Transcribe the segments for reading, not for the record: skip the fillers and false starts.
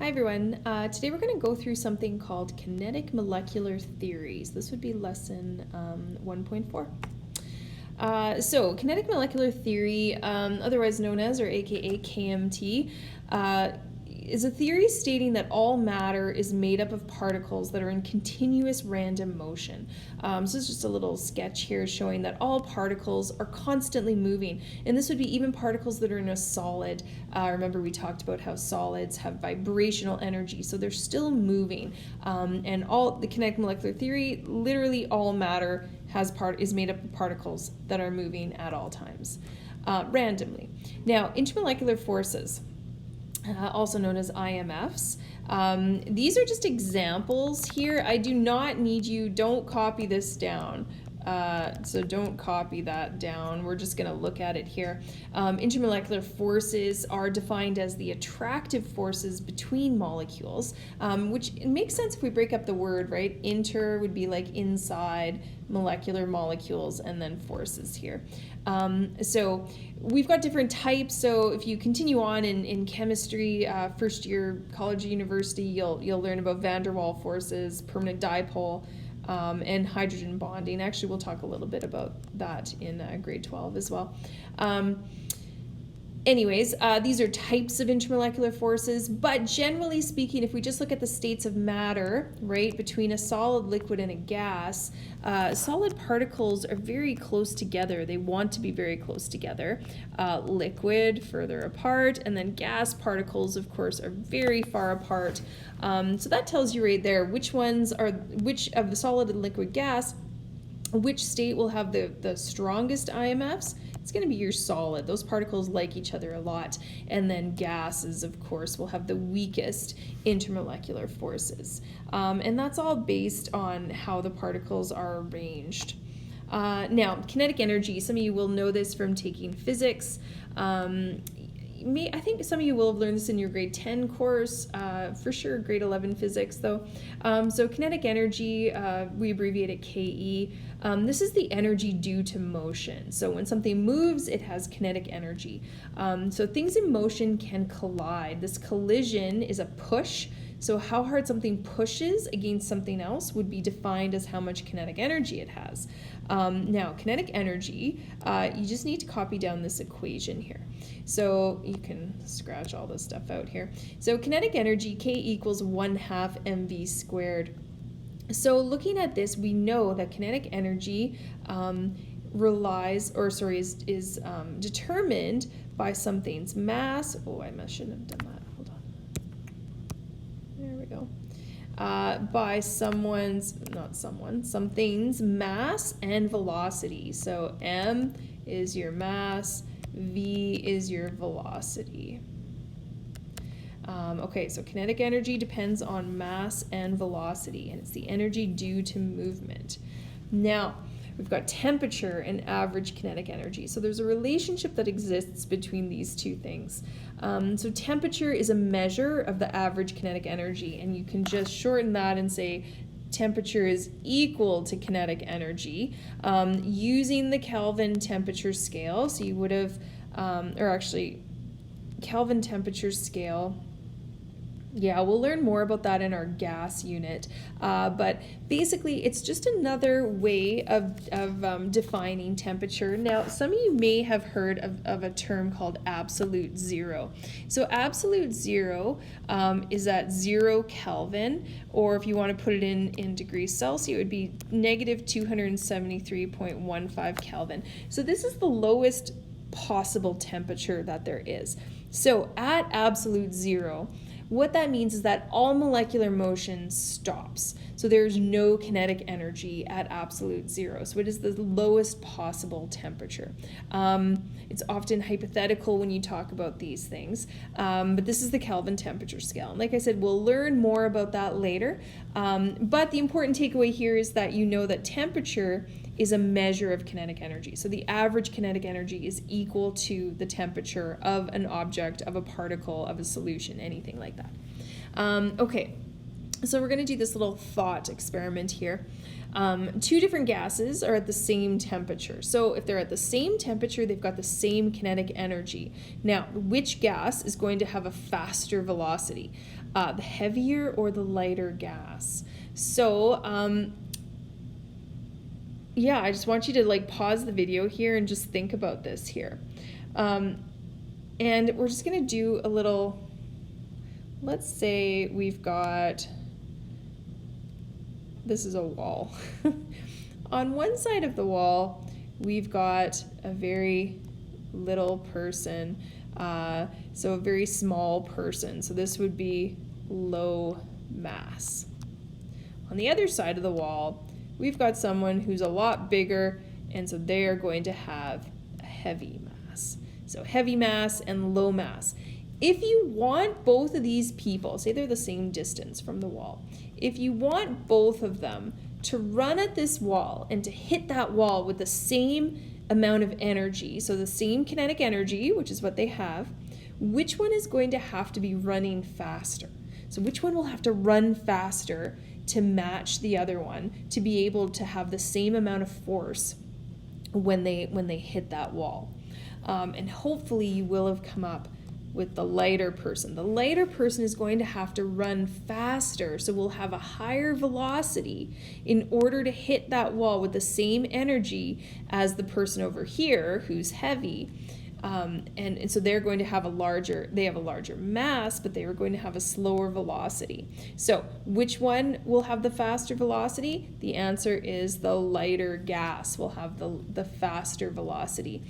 Hi everyone. Today we're going to go through something called kinetic molecular theories. This would be lesson 1.4. So kinetic molecular theory, otherwise known as, or aka KMT, is a theory stating that all matter is made up of particles that are in continuous random motion. So this is just a little sketch here showing that all particles are constantly moving, and this would be even particles that are in a solid. Remember we talked about how solids have vibrational energy, so they're still moving. And all the kinetic molecular theory, literally all matter is made up of particles that are moving at all times, randomly. Now, intermolecular forces, also known as IMFs. These are just examples here. I do not need you, don't copy this down. So don't copy that down. We're just going to look at it here. Intermolecular forces are defined as the attractive forces between molecules, which it makes sense if we break up the word, right? Inter would be like inside, molecular molecules, and then forces here. So we've got different types. So if you continue on in chemistry, first year college or university, you'll learn about van der Waals forces, permanent dipole, and hydrogen bonding. Actually, we'll talk a little bit about that in grade 12 as well. Anyways, these are types of intermolecular forces, but generally speaking, if we just look at the states of matter, right, between a solid, liquid, and a gas, solid particles are very close together. They want to be very close together. Liquid further apart, and then gas particles, of course, are very far apart. So that tells you right there which of the solid and liquid gas, which state will have the strongest IMFs. It's going to be your solid. Those particles like each other a lot. And then gases, of course, will have the weakest intermolecular forces. And that's all based on how the particles are arranged. Now, kinetic energy. Some of you will know this from taking physics. I think some of you will have learned this in your grade 10 course, for sure grade 11 physics though. So kinetic energy, we abbreviate it KE. This is the energy due to motion. So when something moves, it has kinetic energy. So things in motion can collide. This collision is a push. So how hard something pushes against something else would be defined as how much kinetic energy it has. Now, kinetic energy, you just need to copy down this equation here. So you can scratch all this stuff out here. So kinetic energy, K equals 1/2 mv squared. So looking at this, we know that kinetic energy is determined by something's mass. Oh, I shouldn't have done that. Hold on. There we go. By something's mass and velocity. So m is your mass, v is your velocity. Okay, so kinetic energy depends on mass and velocity, and it's the energy due to movement. Now, we've got temperature and average kinetic energy. So there's a relationship that exists between these two things. So temperature is a measure of the average kinetic energy, and you can just shorten that and say temperature is equal to kinetic energy using the Kelvin temperature scale. So you would have, Kelvin temperature scale. Yeah, we'll learn more about that in our gas unit, but basically it's just another way of defining temperature. Now, some of you may have heard of a term called absolute zero. So absolute zero is at 0 Kelvin, or if you want to put it in degrees Celsius, it would be negative 273.15 Kelvin. So this is the lowest possible temperature that there is. So at absolute zero, what that means is that all molecular motion stops. So there's no kinetic energy at absolute zero. So it is the lowest possible temperature. It's often hypothetical when you talk about these things, but this is the Kelvin temperature scale. And like I said, we'll learn more about that later. But the important takeaway here is that you know that temperature is a measure of kinetic energy. So the average kinetic energy is equal to the temperature of an object, of a particle, of a solution, anything like that. Okay, So we're going to do this little thought experiment here. Two different gases are at the same temperature. So if they're at the same temperature, they've got the same kinetic energy. Now, which gas is going to have a faster velocity? The heavier or the lighter gas? So, yeah, I just want you to like pause the video here and just think about this here. And we're just going to do a little, let's say we've got, this is a wall. On one side of the wall, we've got a very little person, so a very small person. So this would be low mass. On the other side of the wall, we've got someone who's a lot bigger, and so they are going to have a heavy mass. So heavy mass and low mass. If you want both of these people, say they're the same distance from the wall, if you want both of them to run at this wall and to hit that wall with the same amount of energy, so the same kinetic energy, which is what they have, which one is going to have to be running faster? So which one will have to run faster to match the other one, to be able to have the same amount of force when they hit that wall? And hopefully you will have come up with the lighter person. The lighter person is going to have to run faster, so we'll have a higher velocity in order to hit that wall with the same energy as the person over here who's heavy. And so they're going to have a larger mass, but they are going to have a slower velocity. So which one will have the faster velocity? The answer is the lighter gas will have the faster velocity.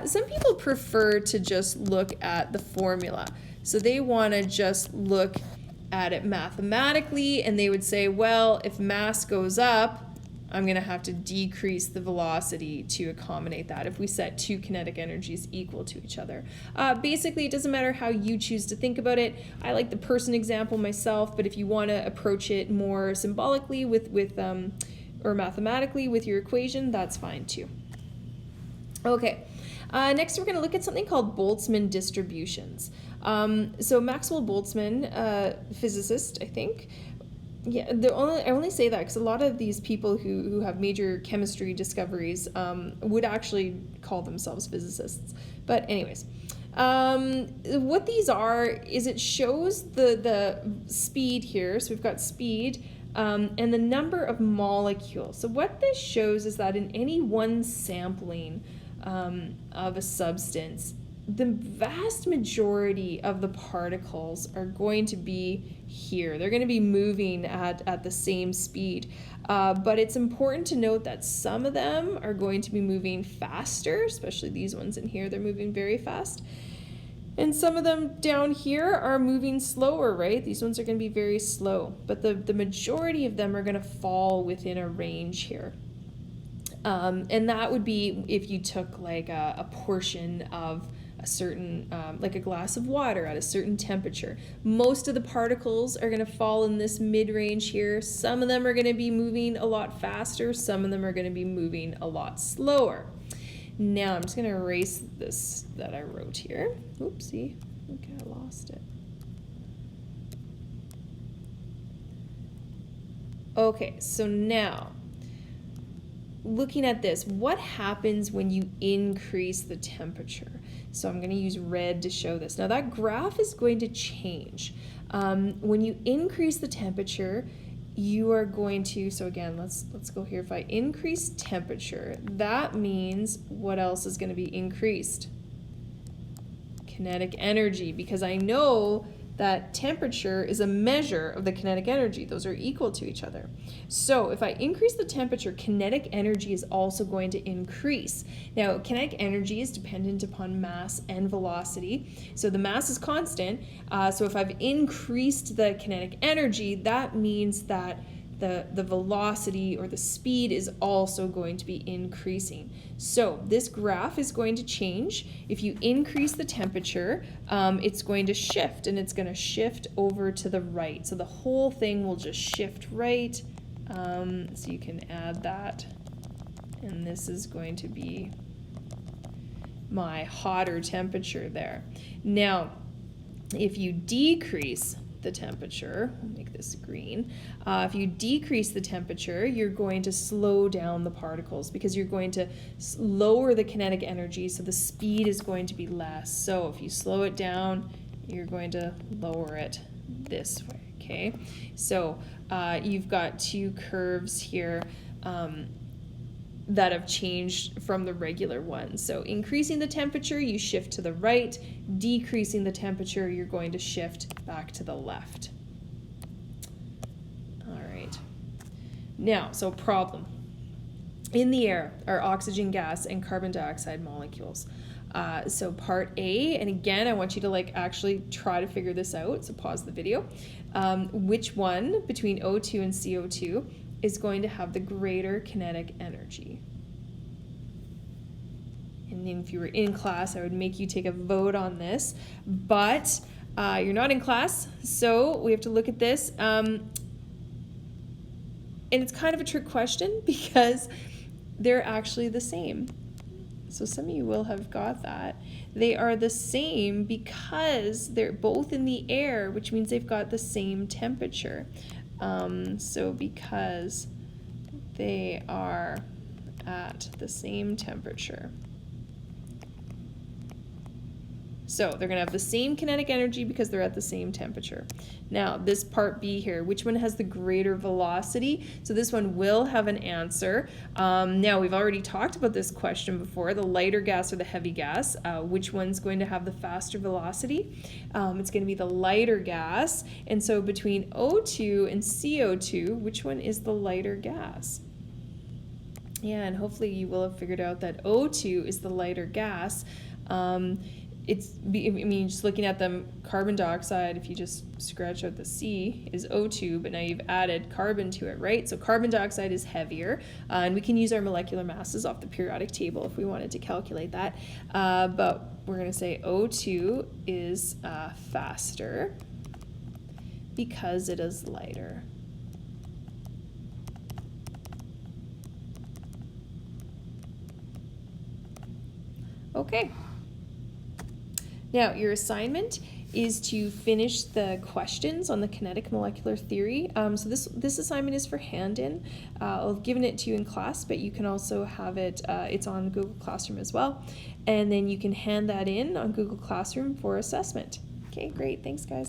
Some people prefer to just look at the formula. So they want to just look at it mathematically, and they would say, well, if mass goes up, I'm going to have to decrease the velocity to accommodate that if we set two kinetic energies equal to each other. Basically, it doesn't matter how you choose to think about it. I like the person example myself, but if you want to approach it more symbolically or mathematically with your equation, that's fine too. Okay, next we're going to look at something called Boltzmann distributions. So Maxwell Boltzmann, physicist, I think. Yeah, I only say that because a lot of these people who have major chemistry discoveries would actually call themselves physicists. But anyways, what these are is it shows the speed here. So we've got speed and the number of molecules. So what this shows is that in any one sampling of a substance, the vast majority of the particles are going to be here. They're going to be moving at the same speed. But it's important to note that some of them are going to be moving faster, especially these ones in here. They're moving very fast. And some of them down here are moving slower, right? These ones are going to be very slow. But the majority of them are going to fall within a range here. And that would be if you took like a portion of a certain, like a glass of water at a certain temperature. Most of the particles are going to fall in this mid-range here. Some of them are going to be moving a lot faster. Some of them are going to be moving a lot slower. Now I'm just going to erase this that I wrote here. Oopsie, I think I lost it. Okay, so now looking at this, what happens when you increase the temperature? So I'm going to use red to show this. Now that graph is going to change. When you increase the temperature, you are going to, so again, let's go here. If I increase temperature, that means what else is going to be increased? Kinetic energy, because I know that temperature is a measure of the kinetic energy. Those are equal to each other. So if I increase the temperature, kinetic energy is also going to increase. Now, kinetic energy is dependent upon mass and velocity. So the mass is constant. So if I've increased the kinetic energy, that means that the velocity or the speed is also going to be increasing. So this graph is going to change. If you increase the temperature, it's going to shift, and it's going to shift over to the right. So the whole thing will just shift right. So you can add that. And this is going to be my hotter temperature there. Now, if you decrease the temperature, we'll make this green. If you decrease the temperature, you're going to slow down the particles because you're going to lower the kinetic energy, so the speed is going to be less. So if you slow it down, you're going to lower it this way, okay? So you've got two curves here that have changed from the regular one. So increasing the temperature, you shift to the right. Decreasing the temperature, you're going to shift back to the left. All right. Now, so problem. In the air are oxygen gas and carbon dioxide molecules. So part A, and again, I want you to actually try to figure this out, so pause the video. Which one between O2 and CO2 is going to have the greater kinetic energy? And then if you were in class, I would make you take a vote on this, but you're not in class, so we have to look at this. And it's kind of a trick question because they're actually the same. So some of you will have got that. They are the same because they're both in the air, which means they've got the same temperature. So because they are at the same temperature. So they're going to have the same kinetic energy because they're at the same temperature. Now, this part B here, which one has the greater velocity? So this one will have an answer. Now, we've already talked about this question before, the lighter gas or the heavy gas. Which one's going to have the faster velocity? It's going to be the lighter gas. And so between O2 and CO2, which one is the lighter gas? Yeah, and hopefully you will have figured out that O2 is the lighter gas. Just looking at them, carbon dioxide, if you just scratch out the C, is O2, but now you've added carbon to it, right? So carbon dioxide is heavier, and we can use our molecular masses off the periodic table if we wanted to calculate that. But we're going to say O2 is faster because it is lighter. Okay. Now, your assignment is to finish the questions on the kinetic molecular theory. So this assignment is for hand-in. I've given it to you in class, but you can also have it, it's on Google Classroom as well. And then you can hand that in on Google Classroom for assessment. Okay, great. Thanks, guys.